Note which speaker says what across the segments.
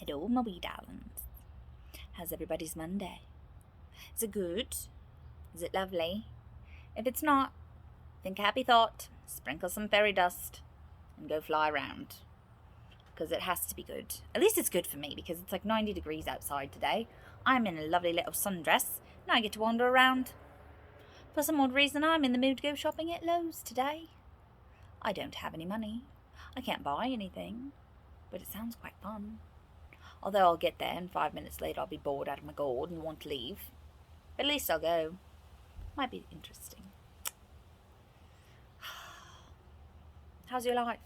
Speaker 1: Hello, my wee darlings. How's everybody's Monday? Is it good? Is it lovely? If it's not, think a happy thought, sprinkle some fairy dust, and go fly around. Because it has to be good. At least it's good for me, because it's like 90 degrees outside today. I'm in a lovely little sundress, and I get to wander around. For some odd reason, I'm in the mood to go shopping at Lowe's today. I don't have any money. I can't buy anything, but it sounds quite fun. Although I'll get there and 5 minutes later I'll be bored out of my gourd and want to leave. But at least I'll go. Might be interesting. How's your life?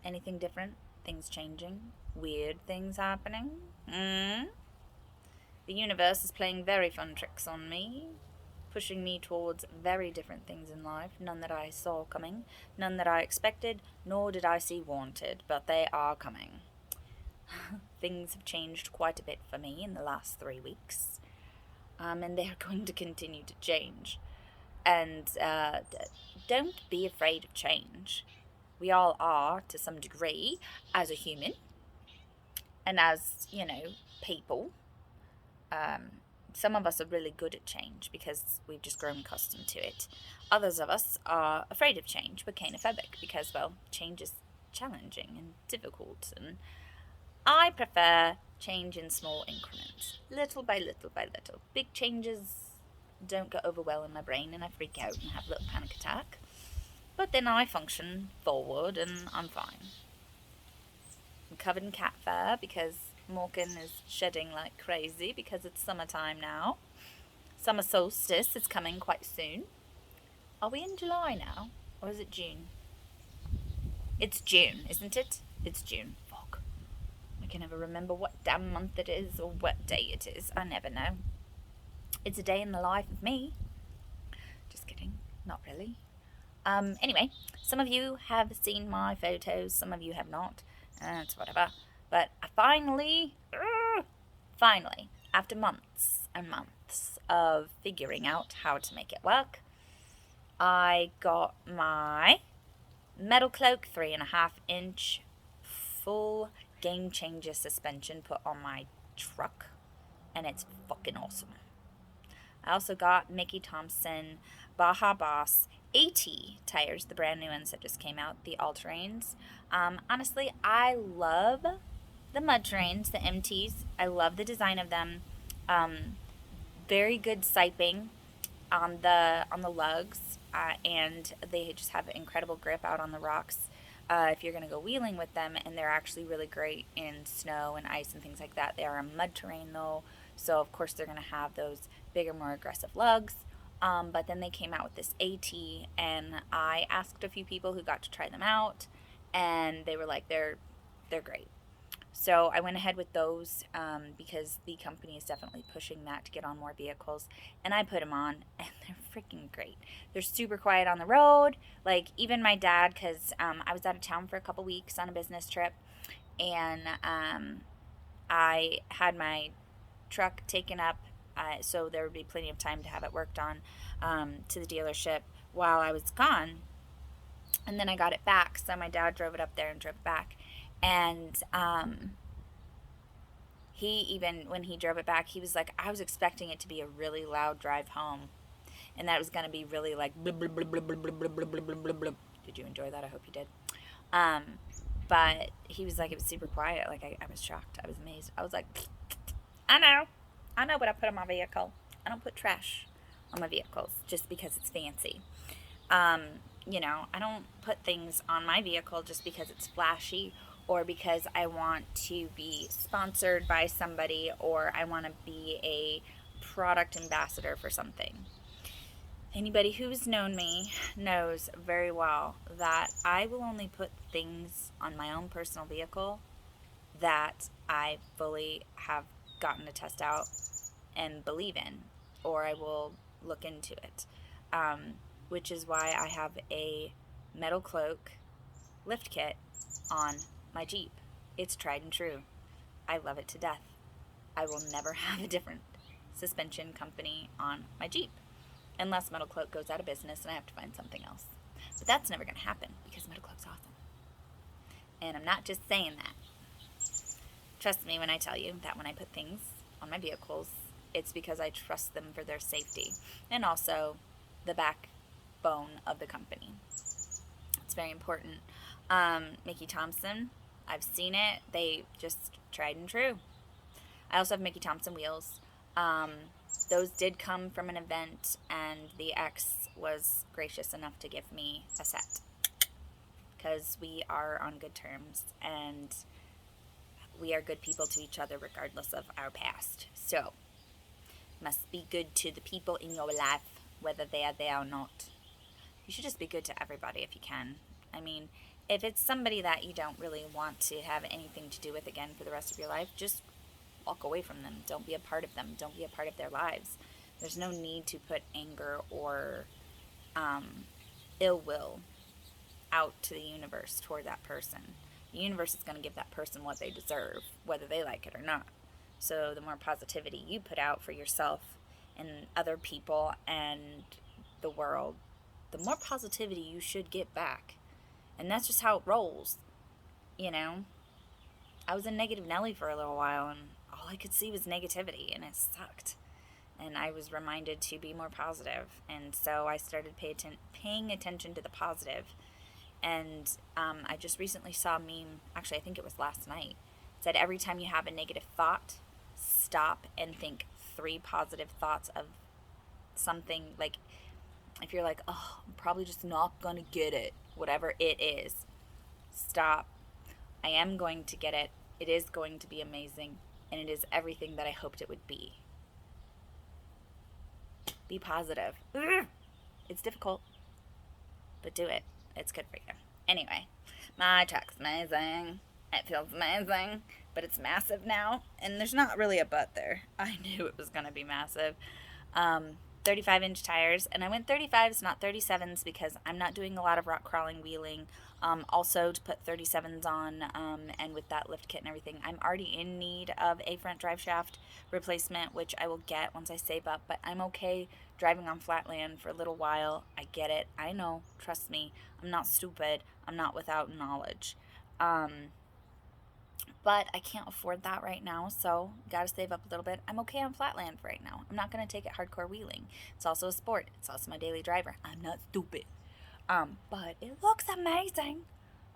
Speaker 1: Anything different? Things changing? Weird things happening? The universe is playing very fun tricks on me, pushing me towards very different things in life, none that I saw coming, none that I expected, nor did I see wanted, but they are coming. Things have changed quite a bit for me in the last 3 weeks, and they're going to continue to change. And don't be afraid of change. We all are, to some degree, as a human, and as, people. Some of us are really good at change because we've just grown accustomed to it. Others of us are afraid of change, but canophobic because, well, change is challenging and difficult, and I prefer change in small increments, little by little by little. Big changes don't go over well in my brain, and I freak out and have a little panic attack. But then I function forward, and I'm fine. I'm covered in cat fur because Morgan is shedding like crazy because it's summertime now. Summer solstice is coming quite soon. Are we in July now? Or is it June? It's June, isn't it? It's June. Fuck. I can never remember what damn month it is or what day it is. I never know. It's a day in the life of me. Just kidding. Not really. Anyway, some of you have seen my photos. Some of you have not. It's whatever. But I finally, after months and months of figuring out how to make it work, I got my Metal Cloak 3.5-inch full Game Changer suspension put on my truck, and it's fucking awesome. I also got Mickey Thompson Baja Boss AT tires, the brand new ones that just came out, the all-terrains. Honestly, I love the mud terrains, the MTs. I love the design of them. Very good siping on the lugs, and they just have incredible grip out on the rocks. If you're going to go wheeling with them, and they're actually really great in snow and ice and things like that. They are a mud terrain though, so of course they're going to have those bigger, more aggressive lugs. But then they came out with this AT, and I asked a few people who got to try them out, and they were like, they're great. So I went ahead with those because the company is definitely pushing that to get on more vehicles. And I put them on, and they're freaking great. They're super quiet on the road. Like, even my dad, because I was out of town for a couple weeks on a business trip, and I had my truck taken up so there would be plenty of time to have it worked on to the dealership while I was gone. And then I got it back, so my dad drove it up there and drove it back. And he even, when he drove it back, he was like, I was expecting it to be a really loud drive home, and that it was going to be really like blub, blub, blub, blub, blub, blub, blub, blub, blub, blub. Did you enjoy that? I hope you did. But he was like, it was super quiet. Like, I was shocked. I was amazed. I was like, I know what I put on my vehicle. I don't put trash on my vehicles just because it's fancy. I don't put things on my vehicle just because it's flashy, or because I want to be sponsored by somebody, or I want to be a product ambassador for something. Anybody who's known me knows very well that I will only put things on my own personal vehicle that I fully have gotten to test out and believe in, or I will look into it, which is why I have a Metal Cloak lift kit on my Jeep. It's tried and true. I love it to death. I will never have a different suspension company on my Jeep unless Metal Cloak goes out of business and I have to find something else. But that's never going to happen because Metal Cloak's awesome. And I'm not just saying that. Trust me when I tell you that when I put things on my vehicles, it's because I trust them for their safety and also the backbone of the company. It's very important. Mickey Thompson, I've seen it. They just tried and true. I also have Mickey Thompson wheels. Um, those did come from an event, and the ex was gracious enough to give me a set because we are on good terms and we are good people to each other regardless of our past. So, must be good to the people in your life, whether they are there or not. You should just be good to everybody if you can. I mean, if it's somebody that you don't really want to have anything to do with again for the rest of your life, just walk away from them. Don't be a part of them. Don't be a part of their lives. There's no need to put anger or ill will out to the universe toward that person. The universe is going to give that person what they deserve, whether they like it or not. So the more positivity you put out for yourself and other people and the world, the more positivity you should get back. And that's just how it rolls, you know? I was a negative Nelly for a little while, and all I could see was negativity, and it sucked. And I was reminded to be more positive, and so I started paying attention to the positive. And I just recently saw a meme, actually I think it was last night, it said every time you have a negative thought, stop and think 3 positive thoughts of something. Like, if you're like, oh, I'm probably just not gonna get it, whatever it is, stop. I am going to get it. It is going to be amazing, and it is everything that I hoped it would be. Be positive. It's difficult, but do it. It's good for you. Anyway, my truck's amazing. It feels amazing, but it's massive now, and there's not really a but there. I knew it was going to be massive. 35-inch tires, and I went 35s, not 37s, because I'm not doing a lot of rock crawling, wheeling. Also, to put 37s on, and with that lift kit and everything, I'm already in need of a front drive shaft replacement, which I will get once I save up, but I'm okay driving on flat land for a little while. I get it. I know. Trust me. I'm not stupid. I'm not without knowledge. But I can't afford that right now, so gotta save up a little bit. I'm okay on flatland for right now. I'm not gonna take it hardcore wheeling. It's also a sport. It's also my daily driver. I'm not stupid. But it looks amazing.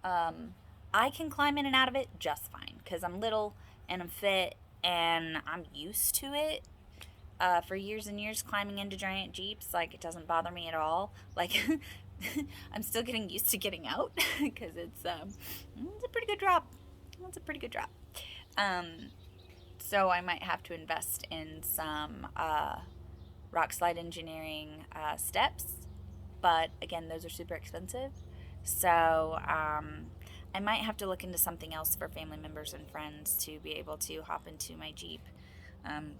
Speaker 1: I can climb in and out of it just fine because I'm little and I'm fit and I'm used to it. For years and years climbing into giant Jeeps, like, it doesn't bother me at all. Like, I'm still getting used to getting out because it's a pretty good drop. It's a pretty good drop. So I might have to invest in some rock slide engineering steps, but again, those are super expensive. So I might have to look into something else for family members and friends to be able to hop into my Jeep,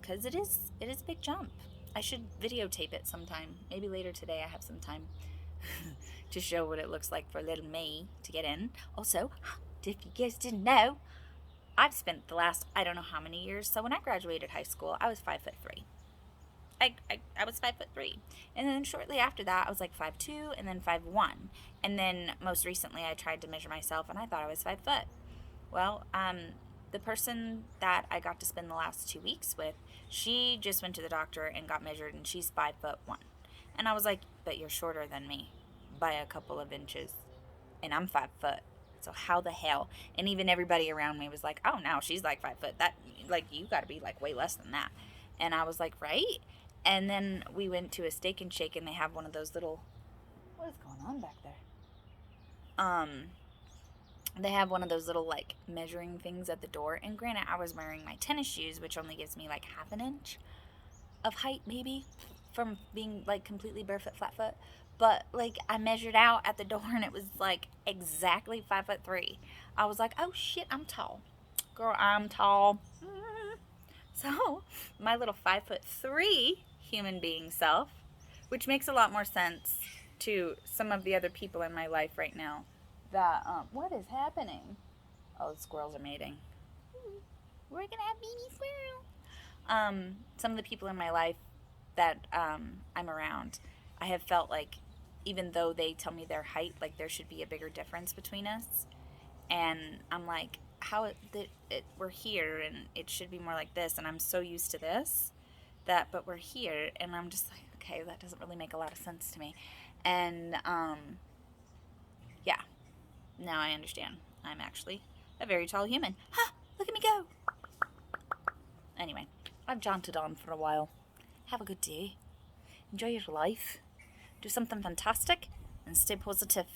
Speaker 1: because it is a big jump. I should videotape it sometime. Maybe later today. I have some time to show what it looks like for little me to get in. Also, if you guys didn't know, I've spent the last I don't know how many years. So when I graduated high school, I was 5'3". I was 5'3", and then shortly after that, I was like 5'2", and then 5'1", and then most recently, I tried to measure myself, and I thought I was 5 foot. Well, the person that I got to spend the last 2 weeks with, she just went to the doctor and got measured, and she's 5'1", and I was like, but you're shorter than me by a couple of inches, and I'm 5 foot. So how the hell? And even everybody around me was like, oh, no, she's like 5 foot. That, like, you got to be like way less than that. And I was like, right? And then we went to a Steak and Shake, and they have one of those little, what is going on back there? They have one of those little, like, measuring things at the door. And granted, I was wearing my tennis shoes, which only gives me like half an inch of height, maybe, from being like completely barefoot, flat foot. But, like, I measured out at the door, and it was, like, exactly 5'3". I was like, oh, shit, I'm tall. Girl, I'm tall. So, my little 5'3" human being self, which makes a lot more sense to some of the other people in my life right now, that, what is happening? Oh, the squirrels are mating. We're going to have baby squirrel. Some of the people in my life that I'm around, I have felt like, even though they tell me their height, like, there should be a bigger difference between us. And I'm like, we're here and it should be more like this, and I'm so used to this but we're here, and I'm just like, okay, that doesn't really make a lot of sense to me. And yeah, now I understand. I'm actually a very tall human. Ha! Look at me go! Anyway, I've jaunted on for a while. Have a good day. Enjoy your life. Do something fantastic and stay positive.